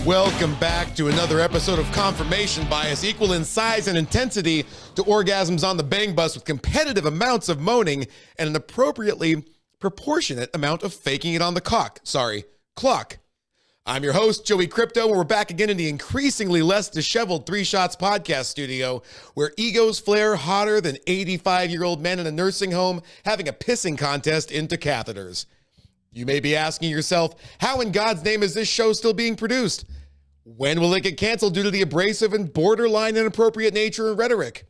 Welcome back to another episode of Confirmation Bias, equal in size and intensity to orgasms on the bang bus with competitive amounts of moaning and an appropriately proportionate amount of faking it on the clock. I'm your host, Joey Crypto, and we're back again in the increasingly less disheveled Three Shots podcast studio, where egos flare hotter than 85-year-old men in a nursing home having a pissing contest into catheters. You may be asking yourself, how in God's name is this show still being produced? When will it get canceled due to the abrasive and borderline inappropriate nature and rhetoric?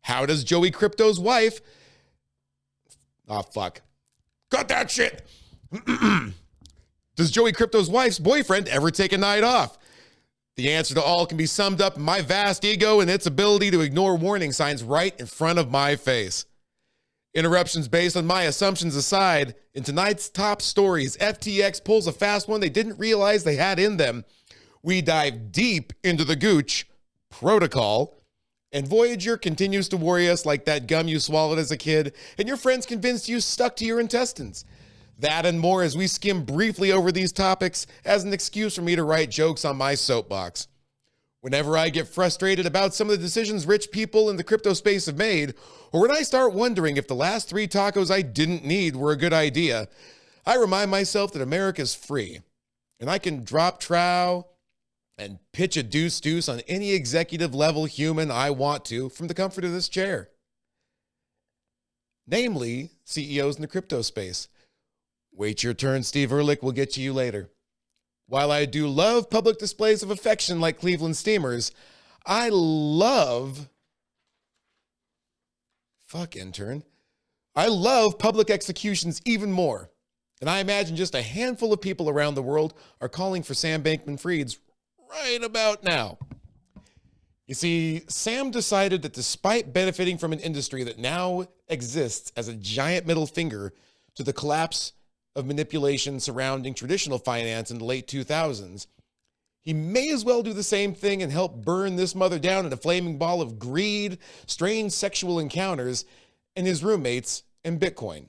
How does Joey Crypto's wife... Oh, fuck. Cut that shit! Does Joey Crypto's wife's boyfriend ever take a night off? The answer to all can be summed up in my vast ego and its ability to ignore warning signs right in front of my face. Interruptions based on my assumptions aside, in tonight's top stories, FTX pulls a fast one they didn't realize they had in them. We dive deep into the Gooch protocol, and Voyager continues to worry us like that gum you swallowed as a kid and your friends convinced you stuck to your intestines. That and more as we skim briefly over these topics as an excuse for me to write jokes on my soapbox. Whenever I get frustrated about some of the decisions rich people in the crypto space have made, or when I start wondering if the last 3 tacos I didn't need were a good idea, I remind myself that America's free, and I can drop trow and pitch a deuce on any executive level human I want to from the comfort of this chair. Namely, CEOs in the crypto space. Wait your turn, Steve Ehrlich will get to you later. While I do love public displays of affection like Cleveland Steamers, I love public executions even more. And I imagine just a handful of people around the world are calling for Sam Bankman-Fried's right about now. You see, Sam decided that despite benefiting from an industry that now exists as a giant middle finger to the collapse of manipulation surrounding traditional finance in the late 2000s, he may as well do the same thing and help burn this mother down in a flaming ball of greed, strange sexual encounters, and his roommates and Bitcoin.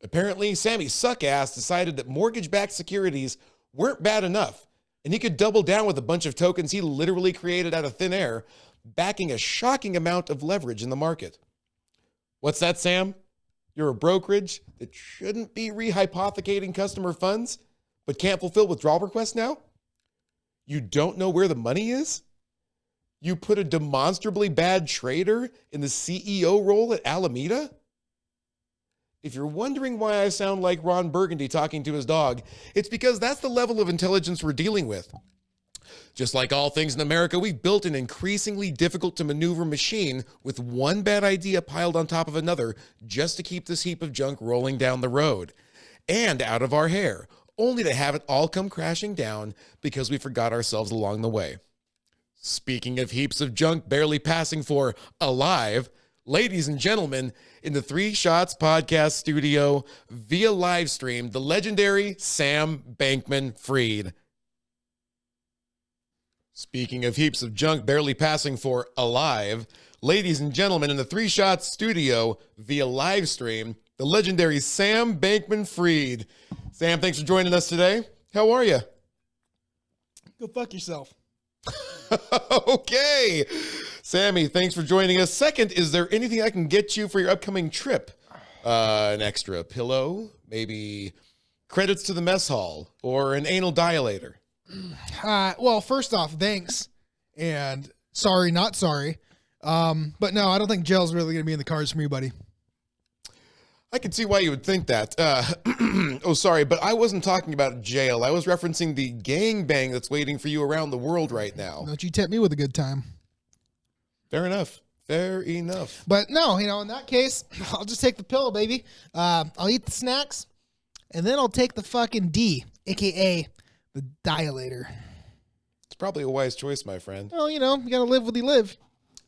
Apparently, Sammy Suckass decided that mortgage-backed securities weren't bad enough, and he could double down with a bunch of tokens he literally created out of thin air, backing a shocking amount of leverage in the market. What's that, Sam? You're a brokerage that shouldn't be rehypothecating customer funds, but can't fulfill withdrawal requests now? You don't know where the money is? You put a demonstrably bad trader in the CEO role at Alameda? If you're wondering why I sound like Ron Burgundy talking to his dog, it's because that's the level of intelligence we're dealing with. Just like all things in America, we've built an increasingly difficult to maneuver machine with one bad idea piled on top of another just to keep this heap of junk rolling down the road and out of our hair, only to have it all come crashing down because we forgot ourselves along the way. Speaking of heaps of junk barely passing for alive, ladies and gentlemen, in the Three Shots podcast studio via live stream, the legendary Sam Bankman-Fried. Speaking of heaps of junk barely passing for alive, ladies and gentlemen, in the Three Shots studio via live stream, the legendary Sam Bankman-Fried. Sam, thanks for joining us today. How are you? Go fuck yourself. Okay. Sammy, thanks for joining us. Second, is there anything I can get you for your upcoming trip? An extra pillow, maybe credits to the mess hall, or an anal dilator? Well, first off, thanks. And sorry, not sorry. But no, I don't think jail's really going to be in the cards for me, buddy. I can see why you would think that. Oh, sorry, but I wasn't talking about jail. I was referencing the gangbang that's waiting for you around the world right now. Don't you tempt me with a good time. Fair enough. Fair enough. But no, in that case, I'll just take the pillow, baby. I'll eat the snacks, and then I'll take the fucking D, a.k.a. the dilator. It's probably a wise choice, my friend. Well, you gotta live what you live.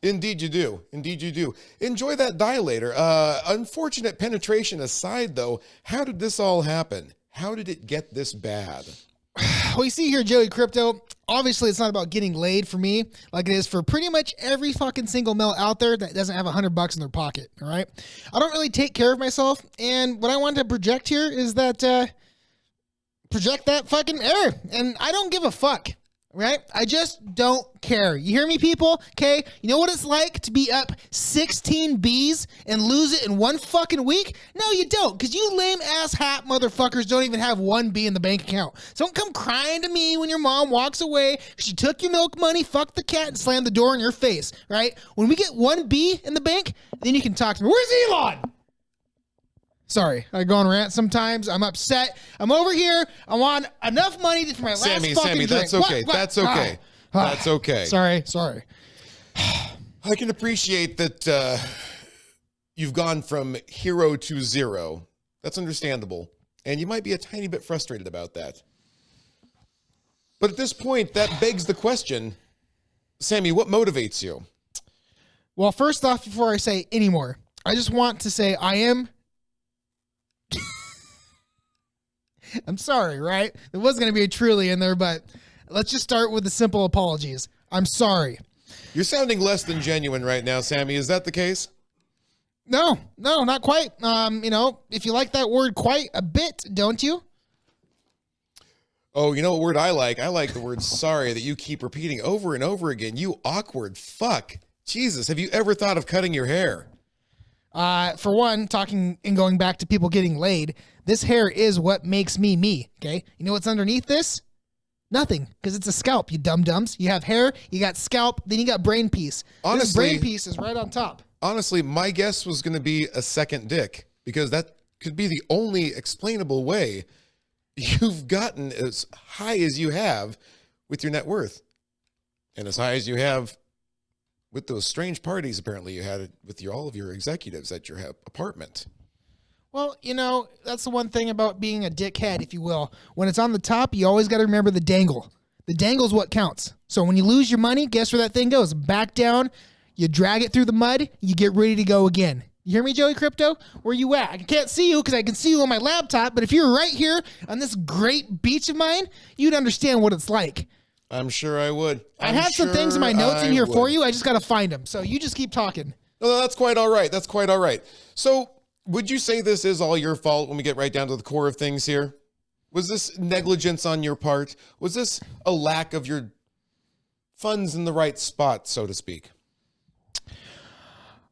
Indeed you do. Indeed you do. Enjoy that dilator. Unfortunate penetration aside, though, how did this all happen? How did it get this bad? Well, you see here, Joey Crypto, obviously it's not about getting laid for me like it is for pretty much every fucking single male out there that doesn't have $100 in their pocket, all right? I don't really take care of myself, and what I wanted to project here is that, project that fucking error, and I don't give a fuck. Right? I just don't care. You hear me, people? Okay? You know what it's like to be up 16 Bs and lose it in one fucking week? No, you don't, because you lame ass hat motherfuckers don't even have 1 B in the bank account. So don't come crying to me when your mom walks away. She took your milk money, fucked the cat, and slammed the door in your face, right? When we get 1 B in the bank, then you can talk to me. Where's Elon? Sorry, I go on rant sometimes. I'm upset. I'm over here. I want enough money for my last fucking drink. That's okay. What? That's okay. That's okay. Sorry. I can appreciate that you've gone from hero to zero. That's understandable. And you might be a tiny bit frustrated about that. But at this point, that begs the question, Sammy, what motivates you? Well, first off, before I say any more, I just want to say I'm sorry, right? There was going to be a truly in there, but let's just start with the simple apologies. I'm sorry. You're sounding less than genuine right now, Sammy. Is that the case? No, not quite. If you like that word quite a bit, don't you? Oh, you know what word I like? I like the word sorry that you keep repeating over and over again. You awkward fuck. Jesus, have you ever thought of cutting your hair? For one, talking and going back to people getting laid, this hair is what makes me me, okay? You know what's underneath this? Nothing, because it's a scalp, you dum-dums. You have hair, you got scalp, then you got brain piece. Honestly, this brain piece is right on top. Honestly, my guess was going to be a second dick, because that could be the only explainable way you've gotten as high as you have with your net worth. And as high as you have with those strange parties apparently you had with all of your executives at your apartment. Well, that's the one thing about being a dickhead, if you will. When it's on the top, you always got to remember the dangle. The dangle's what counts. So when you lose your money, guess where that thing goes? Back down, you drag it through the mud, you get ready to go again. You hear me, Joey Crypto? Where you at? I can't see you because I can see you on my laptop, but if you're right here on this great beach of mine, you'd understand what it's like. I'm sure I would. I have some things in my notes in here for you. I just got to find them. So you just keep talking. No, that's quite all right. That's quite all right. So would you say this is all your fault when we get right down to the core of things here? Was this negligence on your part? Was this a lack of your funds in the right spot, so to speak?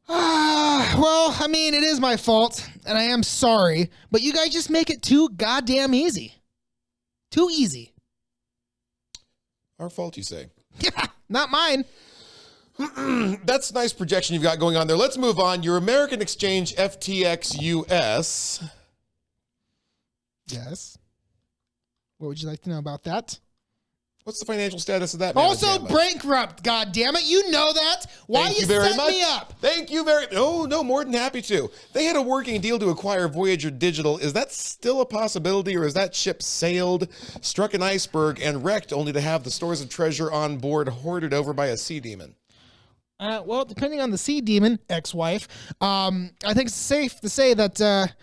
Well, I mean, it is my fault, and I am sorry, but you guys just make it too goddamn easy. Too easy. Our fault, you say? Yeah, not mine. That's a nice projection you've got going on there. Let's move on. Your American Exchange FTX US. Yes. What would you like to know about that? What's the financial status of that? Also bankrupt, goddammit. You know that. Why you set me up? Thank you very much. Oh, no, more than happy to. They had a working deal to acquire Voyager Digital. Is that still a possibility, or is that ship sailed, struck an iceberg, and wrecked only to have the stores of treasure on board hoarded over by a sea demon? Well, depending on the sea demon, ex-wife, I think it's safe to say that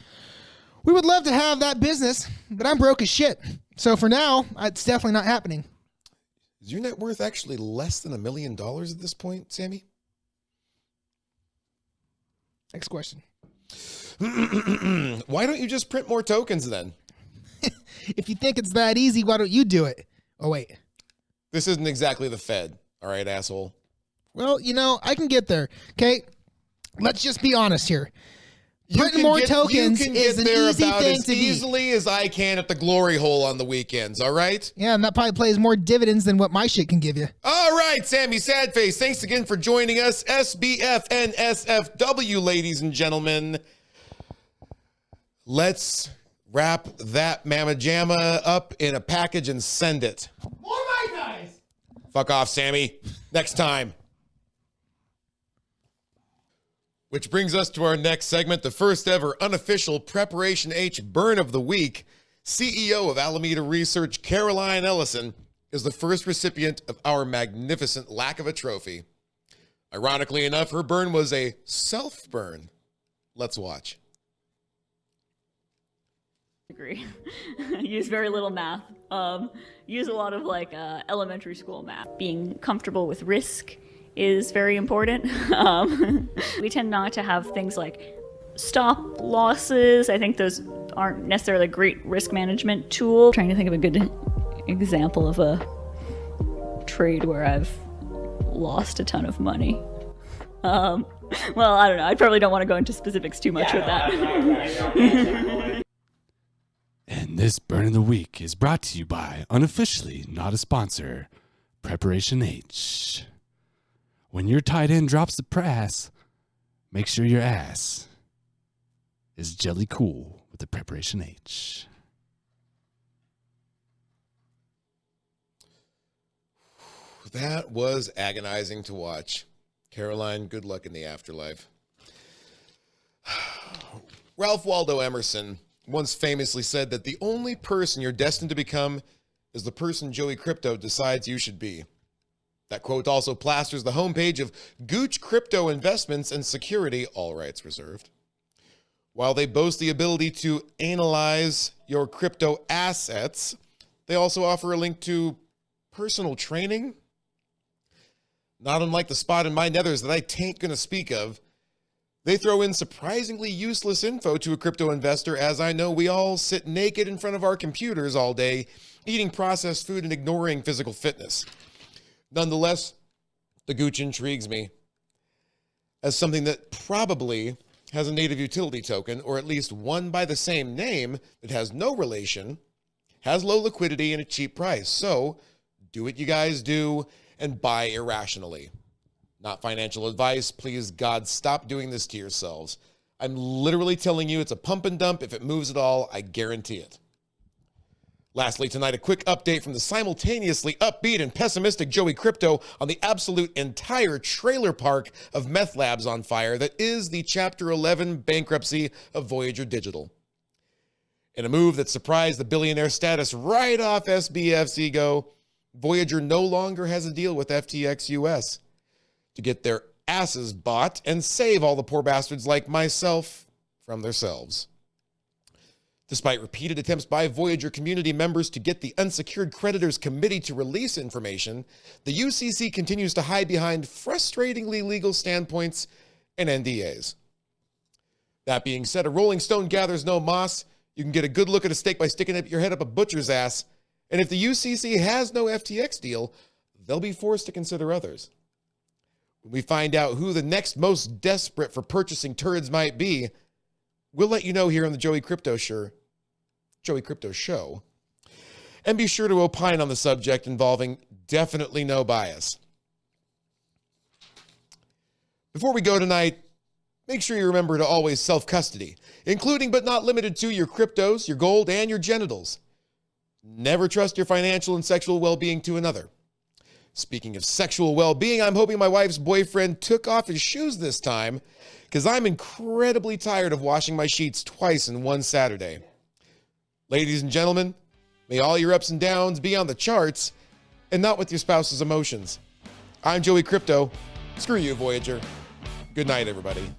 we would love to have that business, but I'm broke as shit. So for now, it's definitely not happening. Is your net worth actually less than $1 million at this point, Sammy? Next question. Why don't you just print more tokens then? If you think it's that easy, why don't you do it? Oh, wait. This isn't exactly the Fed. All right, asshole. Well, I can get there. Okay? Let's just be honest here. Printing more tokens is an easy thing to do. As easily as I can at the glory hole on the weekends, all right? Yeah, and that probably plays more dividends than what my shit can give you. All right, Sammy Sadface, thanks again for joining us. SBF and SFW, ladies and gentlemen. Let's wrap that mamma jamma up in a package and send it. More my guys! Fuck off, Sammy. Next time. Which brings us to our next segment, the first ever unofficial Preparation H burn of the week. CEO of Alameda Research, Caroline Ellison, is the first recipient of our magnificent lack of a trophy. Ironically enough, her burn was a self-burn. Let's watch. Degree. Use very little math. Use a lot of elementary school math. Being comfortable with risk is very important. We tend not to have things like stop losses. I think those aren't necessarily a great risk management tool. I'm trying to think of a good example of a trade where I've lost a ton of money. Well, I don't know. I probably don't want to go into specifics too much with that. And this Burn of the Week is brought to you by, unofficially not a sponsor, Preparation H. When your tight end drops the press, make sure your ass is jelly cool with the Preparation H. That was agonizing to watch. Caroline, good luck in the afterlife. Ralph Waldo Emerson once famously said that the only person you're destined to become is the person Joey Crypto decides you should be. That quote also plasters the homepage of Gooch Crypto Investments and Security, all rights reserved. While they boast the ability to analyze your crypto assets, they also offer a link to personal training. Not unlike the spot in my nethers that I tain't going to speak of, they throw in surprisingly useless info to a crypto investor, as I know we all sit naked in front of our computers all day, eating processed food and ignoring physical fitness. Nonetheless, the Gooch intrigues me as something that probably has a native utility token, or at least one by the same name that has no relation, has low liquidity and a cheap price. So do what you guys do and buy irrationally. Not financial advice. Please, God, stop doing this to yourselves. I'm literally telling you it's a pump and dump. If it moves at all, I guarantee it. Lastly, tonight, a quick update from the simultaneously upbeat and pessimistic Joey Crypto on the absolute entire trailer park of meth labs on fire that is the Chapter 11 bankruptcy of Voyager Digital. In a move that surprised the billionaire status right off SBF's ego, Voyager no longer has a deal with FTX US to get their asses bought and save all the poor bastards like myself from themselves. Despite repeated attempts by Voyager community members to get the Unsecured Creditors Committee to release information, the UCC continues to hide behind frustratingly legal standpoints and NDAs. That being said, a rolling stone gathers no moss. You can get a good look at a steak by sticking your head up a butcher's ass. And if the UCC has no FTX deal, they'll be forced to consider others. When we find out who the next most desperate for purchasing turds might be, we'll let you know here on the Joey Crypto Show. And be sure to opine on the subject involving definitely no bias. Before we go tonight, make sure you remember to always self-custody, including but not limited to your cryptos, your gold, and your genitals. Never trust your financial and sexual well-being to another. Speaking of sexual well-being, I'm hoping my wife's boyfriend took off his shoes this time, because I'm incredibly tired of washing my sheets twice in one Saturday. Ladies and gentlemen, may all your ups and downs be on the charts and not with your spouse's emotions. I'm Joey Crypto. Screw you, Voyager. Good night, everybody.